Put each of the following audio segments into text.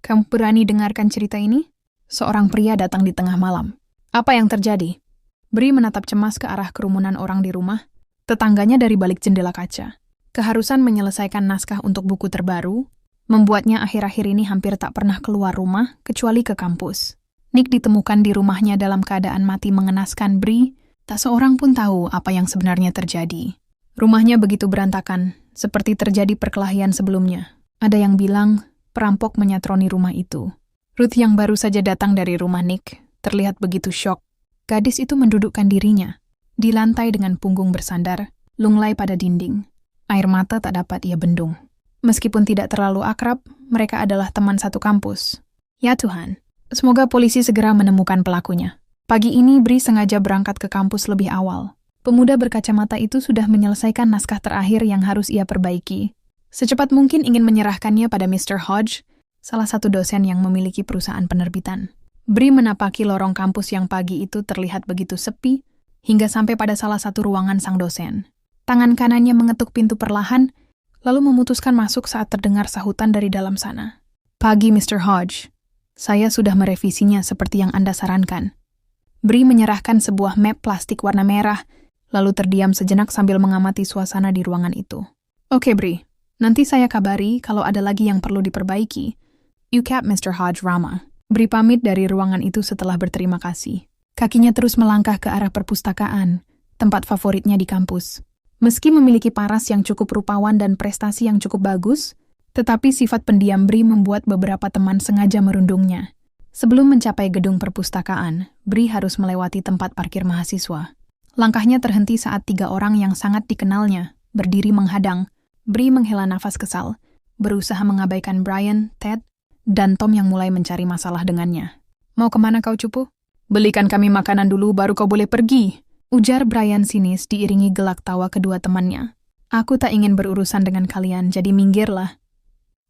Kamu berani dengarkan cerita ini? Seorang pria datang di tengah malam. Apa yang terjadi? Bri menatap cemas ke arah kerumunan orang di rumah, tetangganya dari balik jendela kaca. Keharusan menyelesaikan naskah untuk buku terbaru, membuatnya akhir-akhir ini hampir tak pernah keluar rumah, kecuali ke kampus. Nick ditemukan di rumahnya dalam keadaan mati mengenaskan Bri, tak seorang pun tahu apa yang sebenarnya terjadi. Rumahnya begitu berantakan, seperti terjadi perkelahian sebelumnya. Ada yang bilang, perampok menyatroni rumah itu. Ruth yang baru saja datang dari rumah Nick, terlihat begitu syok. Gadis itu mendudukkan dirinya, di lantai dengan punggung bersandar, lunglai pada dinding. Air mata tak dapat ia bendung. Meskipun tidak terlalu akrab, mereka adalah teman satu kampus. Ya Tuhan, semoga polisi segera menemukan pelakunya. Pagi ini Bri sengaja berangkat ke kampus lebih awal. Pemuda berkacamata itu sudah menyelesaikan naskah terakhir yang harus ia perbaiki. Secepat mungkin ingin menyerahkannya pada Mr. Hodge, salah satu dosen yang memiliki perusahaan penerbitan. Bri menapaki lorong kampus yang pagi itu terlihat begitu sepi, hingga sampai pada salah satu ruangan sang dosen. Tangan kanannya mengetuk pintu perlahan, lalu memutuskan masuk saat terdengar sahutan dari dalam sana. Pagi Mr. Hodge, saya sudah merevisinya seperti yang Anda sarankan. Bri menyerahkan sebuah map plastik warna merah, lalu terdiam sejenak sambil mengamati suasana di ruangan itu. Oke Bri, nanti saya kabari kalau ada lagi yang perlu diperbaiki. UCAP Mr. Hodge Rama. Bri pamit dari ruangan itu setelah berterima kasih. Kakinya terus melangkah ke arah perpustakaan, tempat favoritnya di kampus. Meski memiliki paras yang cukup rupawan dan prestasi yang cukup bagus, tetapi sifat pendiam Bri membuat beberapa teman sengaja merundungnya. Sebelum mencapai gedung perpustakaan, Bri harus melewati tempat parkir mahasiswa. Langkahnya terhenti saat 3 orang yang sangat dikenalnya berdiri menghadang. Bri menghela nafas kesal, berusaha mengabaikan Brian, Ted, dan Tom yang mulai mencari masalah dengannya. Mau kemana kau cupu? Belikan kami makanan dulu baru kau boleh pergi, ujar Brian sinis diiringi gelak tawa kedua temannya. Aku tak ingin berurusan dengan kalian, jadi minggirlah.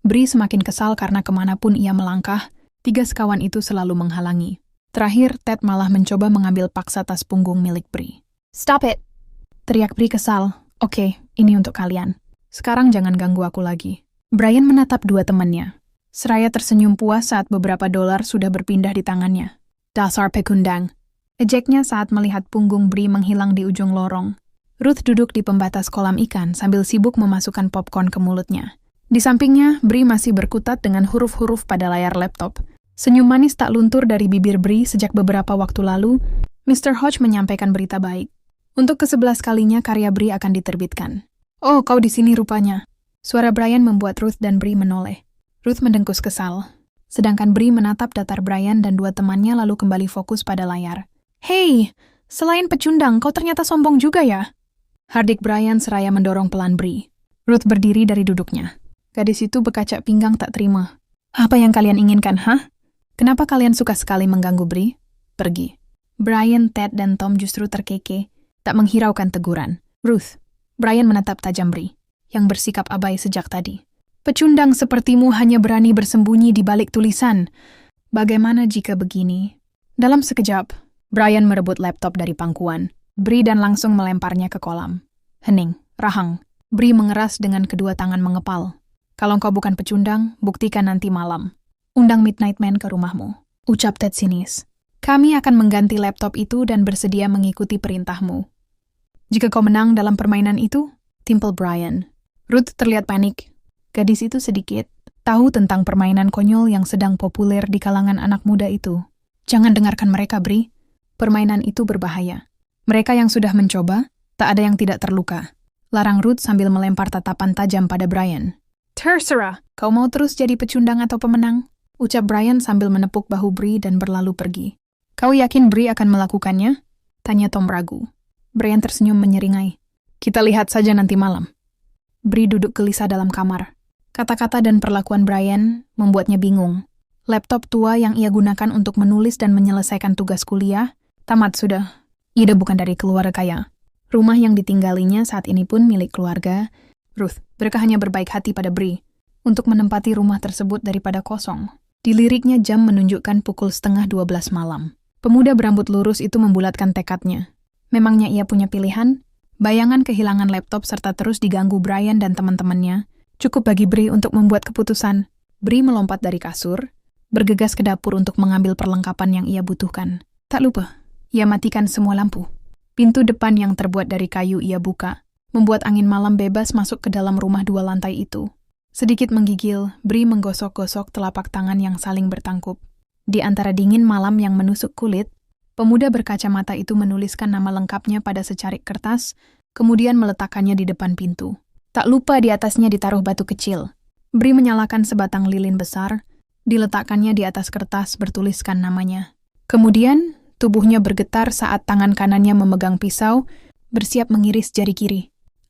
Bri semakin kesal karena kemanapun ia melangkah, 3 sekawan itu selalu menghalangi. Terakhir, Ted malah mencoba mengambil paksa tas punggung milik Bri. Stop it! Teriak Bri kesal. Oke, ini untuk kalian. Sekarang jangan ganggu aku lagi. Brian menatap 2 temannya. Seraya tersenyum puas saat beberapa dolar sudah berpindah di tangannya. Dasar pekundang. Ejeknya saat melihat punggung Bri menghilang di ujung lorong. Ruth duduk di pembatas kolam ikan sambil sibuk memasukkan popcorn ke mulutnya. Di sampingnya, Bri masih berkutat dengan huruf-huruf pada layar laptop. Senyum manis tak luntur dari bibir Bri sejak beberapa waktu lalu, Mr. Hodge menyampaikan berita baik. Untuk ke-11 kalinya karya Bri akan diterbitkan. Oh, kau di sini rupanya. Suara Brian membuat Ruth dan Bri menoleh. Ruth mendengkus kesal. Sedangkan Bri menatap datar Brian dan 2 temannya lalu kembali fokus pada layar. Hei, selain pecundang, kau ternyata sombong juga ya? Hardik Brian seraya mendorong pelan Bri. Ruth berdiri dari duduknya. Gadis itu berkaca pinggang tak terima. Apa yang kalian inginkan, hah? Kenapa kalian suka sekali mengganggu Bri? Pergi. Brian, Ted, dan Tom justru terkekeh, tak menghiraukan teguran. Ruth, Brian menatap tajam Bri, yang bersikap abai sejak tadi. Pecundang sepertimu hanya berani bersembunyi di balik tulisan. Bagaimana jika begini? Dalam sekejap, Brian merebut laptop dari pangkuan Bri dan langsung melemparnya ke kolam. Hening, rahang. Bri mengeras dengan kedua tangan mengepal. Kalau kau bukan pecundang, buktikan nanti malam. Undang Midnight Man ke rumahmu. Ucap Ted sinis. Kami akan mengganti laptop itu dan bersedia mengikuti perintahmu. Jika kau menang dalam permainan itu, timpal Brian. Ruth terlihat panik. Gadis itu sedikit tahu tentang permainan konyol yang sedang populer di kalangan anak muda itu. Jangan dengarkan mereka, Bri. Permainan itu berbahaya. Mereka yang sudah mencoba, tak ada yang tidak terluka. Larang Ruth sambil melempar tatapan tajam pada Brian. Terserah, kau mau terus jadi pecundang atau pemenang? Ucap Brian sambil menepuk bahu Bri dan berlalu pergi. Kau yakin Bri akan melakukannya? Tanya Tom ragu. Brian tersenyum menyeringai. Kita lihat saja nanti malam. Bri duduk gelisah dalam kamar. Kata-kata dan perlakuan Brian membuatnya bingung. Laptop tua yang ia gunakan untuk menulis dan menyelesaikan tugas kuliah, tamat sudah. Ia bukan dari keluarga kaya. Rumah yang ditinggalinya saat ini pun milik keluarga. Ruth, mereka hanya berbaik hati pada Bri untuk menempati rumah tersebut daripada kosong. Diliriknya jam menunjukkan pukul 11:30 malam. Pemuda berambut lurus itu membulatkan tekadnya. Memangnya ia punya pilihan? Bayangan kehilangan laptop serta terus diganggu Brian dan teman-temannya cukup bagi Bri untuk membuat keputusan. Bri melompat dari kasur, bergegas ke dapur untuk mengambil perlengkapan yang ia butuhkan. Tak lupa, ia matikan semua lampu. Pintu depan yang terbuat dari kayu ia buka, membuat angin malam bebas masuk ke dalam rumah 2 lantai itu. Sedikit menggigil, Bree menggosok-gosok telapak tangan yang saling bertangkup. Di antara dingin malam yang menusuk kulit, pemuda berkacamata itu menuliskan nama lengkapnya pada secarik kertas, kemudian meletakkannya di depan pintu. Tak lupa di atasnya ditaruh batu kecil. Bree menyalakan sebatang lilin besar, diletakkannya di atas kertas bertuliskan namanya. Kemudian, tubuhnya bergetar saat tangan kanannya memegang pisau, bersiap mengiris jari kiri.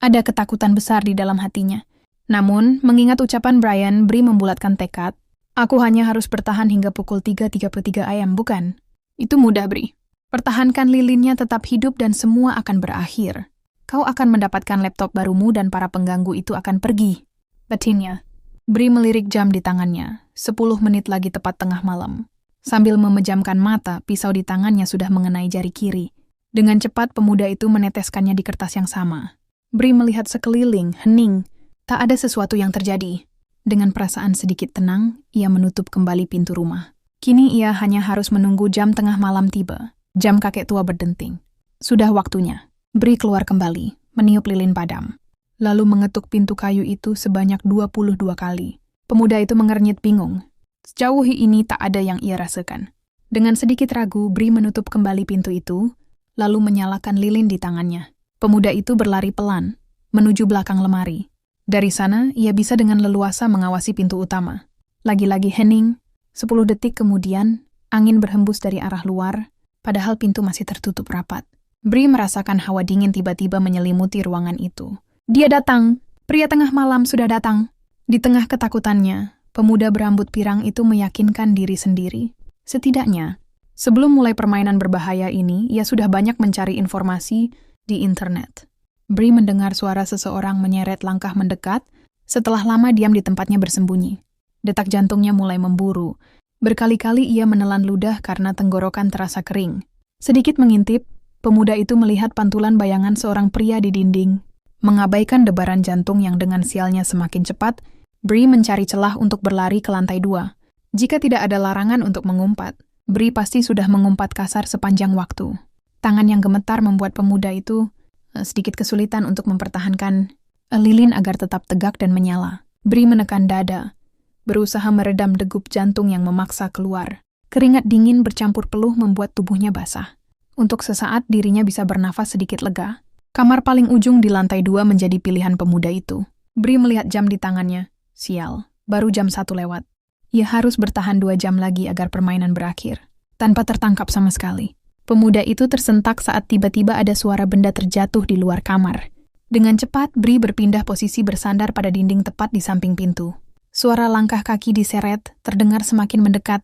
Ada ketakutan besar di dalam hatinya. Namun, mengingat ucapan Brian, Bree membulatkan tekad, "Aku hanya harus bertahan hingga pukul 3.33 AM, bukan? Itu mudah, Bree. Pertahankan lilinnya tetap hidup dan semua akan berakhir. Kau akan mendapatkan laptop barumu dan para pengganggu itu akan pergi." Batinnya. Bree melirik jam di tangannya. 10 menit lagi tepat tengah malam. Sambil memejamkan mata, pisau di tangannya sudah mengenai jari kiri. Dengan cepat, pemuda itu meneteskannya di kertas yang sama. Bree melihat sekeliling, hening. Tak ada sesuatu yang terjadi. Dengan perasaan sedikit tenang, ia menutup kembali pintu rumah. Kini ia hanya harus menunggu jam tengah malam tiba. Jam kakek tua berdenting. Sudah waktunya. Bree keluar kembali, meniup lilin padam. Lalu mengetuk pintu kayu itu sebanyak 22 kali. Pemuda itu mengernyit bingung. Sejauh ini tak ada yang ia rasakan. Dengan sedikit ragu, Bree menutup kembali pintu itu, lalu menyalakan lilin di tangannya. Pemuda itu berlari pelan, menuju belakang lemari. Dari sana, ia bisa dengan leluasa mengawasi pintu utama. Lagi-lagi hening, 10 detik kemudian, angin berhembus dari arah luar, padahal pintu masih tertutup rapat. Bree merasakan hawa dingin tiba-tiba menyelimuti ruangan itu. Dia datang! Pria tengah malam sudah datang! Di tengah ketakutannya, pemuda berambut pirang itu meyakinkan diri sendiri. Setidaknya, sebelum mulai permainan berbahaya ini, ia sudah banyak mencari informasi di internet. Bree mendengar suara seseorang menyeret langkah mendekat, setelah lama diam di tempatnya bersembunyi. Detak jantungnya mulai memburu. Berkali-kali ia menelan ludah karena tenggorokan terasa kering. Sedikit mengintip, pemuda itu melihat pantulan bayangan seorang pria di dinding. Mengabaikan debaran jantung yang dengan sialnya semakin cepat, Bree mencari celah untuk berlari ke lantai 2. Jika tidak ada larangan untuk mengumpat, Bree pasti sudah mengumpat kasar sepanjang waktu. Tangan yang gemetar membuat pemuda itu sedikit kesulitan untuk mempertahankan lilin agar tetap tegak dan menyala. Bree menekan dada, berusaha meredam degup jantung yang memaksa keluar. Keringat dingin bercampur peluh membuat tubuhnya basah. Untuk sesaat dirinya bisa bernafas sedikit lega. Kamar paling ujung di lantai 2 menjadi pilihan pemuda itu. Bree melihat jam di tangannya. Sial, baru jam 1 lewat. Ia harus bertahan 2 jam lagi agar permainan berakhir. Tanpa tertangkap sama sekali. Pemuda itu tersentak saat tiba-tiba ada suara benda terjatuh di luar kamar. Dengan cepat, Bree berpindah posisi bersandar pada dinding tepat di samping pintu. Suara langkah kaki diseret, terdengar semakin mendekat.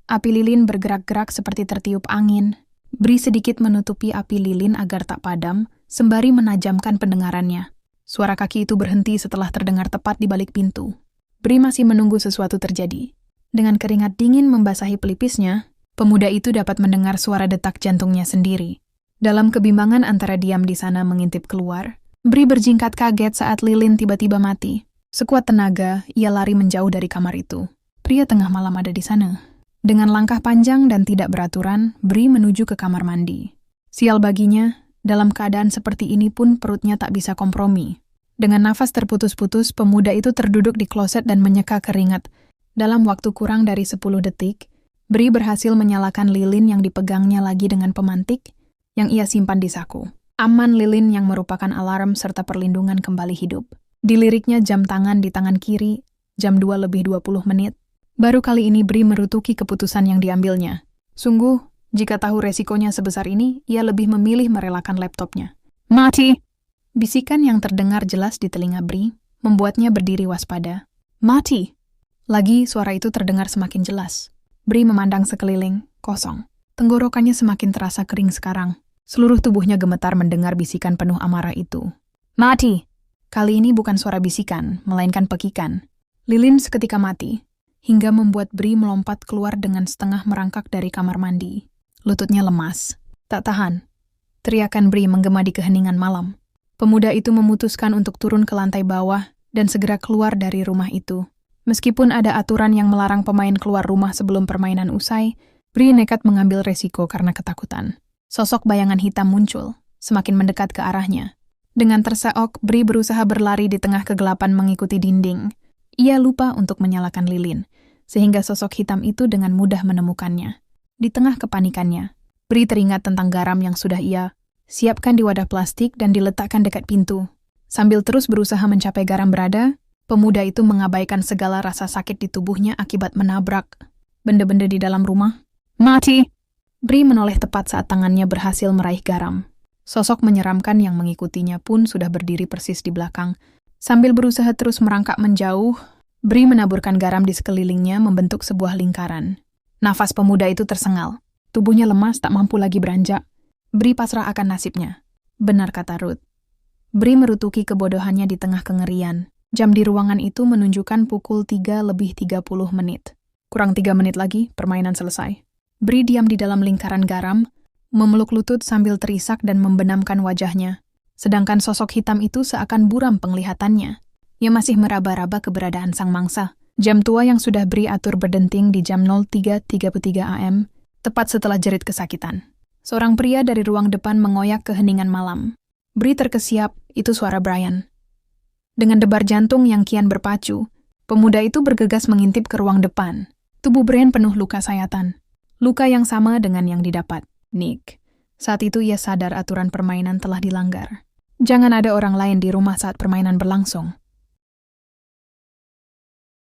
Api lilin bergerak-gerak seperti tertiup angin. Bree sedikit menutupi api lilin agar tak padam, sembari menajamkan pendengarannya. Suara kaki itu berhenti setelah terdengar tepat di balik pintu. Bree masih menunggu sesuatu terjadi. Dengan keringat dingin membasahi pelipisnya, pemuda itu dapat mendengar suara detak jantungnya sendiri. Dalam kebimbangan antara diam di sana mengintip keluar, Bree berjingkat kaget saat lilin tiba-tiba mati. Sekuat tenaga, ia lari menjauh dari kamar itu. Pria tengah malam ada di sana. Dengan langkah panjang dan tidak beraturan, Bree menuju ke kamar mandi. Sial baginya, dalam keadaan seperti ini pun perutnya tak bisa kompromi. Dengan nafas terputus-putus, pemuda itu terduduk di kloset dan menyeka keringat. Dalam waktu kurang dari 10 detik, Bree berhasil menyalakan lilin yang dipegangnya lagi dengan pemantik yang ia simpan di saku. Aman lilin yang merupakan alarm serta perlindungan kembali hidup. Diliriknya jam tangan di tangan kiri, jam 2:20. Baru kali ini Bree merutuki keputusan yang diambilnya. Sungguh, jika tahu resikonya sebesar ini, ia lebih memilih merelakan laptopnya. Mati! Bisikan yang terdengar jelas di telinga Bree membuatnya berdiri waspada. Mati! Lagi suara itu terdengar semakin jelas. Bree memandang sekeliling, kosong. Tenggorokannya semakin terasa kering sekarang. Seluruh tubuhnya gemetar mendengar bisikan penuh amarah itu. Mati! Kali ini bukan suara bisikan, melainkan pekikan. Lilin seketika mati, hingga membuat Bree melompat keluar dengan setengah merangkak dari kamar mandi. Lututnya lemas. Tak tahan. Teriakan Bree menggema di keheningan malam. Pemuda itu memutuskan untuk turun ke lantai bawah dan segera keluar dari rumah itu. Meskipun ada aturan yang melarang pemain keluar rumah sebelum permainan usai, Bree nekat mengambil resiko karena ketakutan. Sosok bayangan hitam muncul, semakin mendekat ke arahnya. Dengan terseok, Bree berusaha berlari di tengah kegelapan mengikuti dinding. Ia lupa untuk menyalakan lilin, sehingga sosok hitam itu dengan mudah menemukannya. Di tengah kepanikannya, Bree teringat tentang garam yang sudah ia siapkan di wadah plastik dan diletakkan dekat pintu. Sambil terus berusaha mencapai garam berada, pemuda itu mengabaikan segala rasa sakit di tubuhnya akibat menabrak benda-benda di dalam rumah. Mati! Bree menoleh tepat saat tangannya berhasil meraih garam. Sosok menyeramkan yang mengikutinya pun sudah berdiri persis di belakang. Sambil berusaha terus merangkak menjauh, Bree menaburkan garam di sekelilingnya membentuk sebuah lingkaran. Nafas pemuda itu tersengal. Tubuhnya lemas tak mampu lagi beranjak. Bree pasrah akan nasibnya. Benar kata Ruth. Bree merutuki kebodohannya di tengah kengerian. Jam di ruangan itu menunjukkan pukul 3:30. Kurang 3 menit lagi, permainan selesai. Bree diam di dalam lingkaran garam, memeluk lutut sambil terisak dan membenamkan wajahnya. Sedangkan sosok hitam itu seakan buram penglihatannya. Ia masih meraba-raba keberadaan sang mangsa. Jam tua yang sudah Bree atur berdenting di jam 03:33 AM, tepat setelah jerit kesakitan. Seorang pria dari ruang depan mengoyak keheningan malam. Bree terkesiap, itu suara Brian. Dengan debar jantung yang kian berpacu, pemuda itu bergegas mengintip ke ruang depan. Tubuh Brian penuh luka sayatan. Luka yang sama dengan yang didapat Nick. Saat itu ia sadar aturan permainan telah dilanggar. Jangan ada orang lain di rumah saat permainan berlangsung.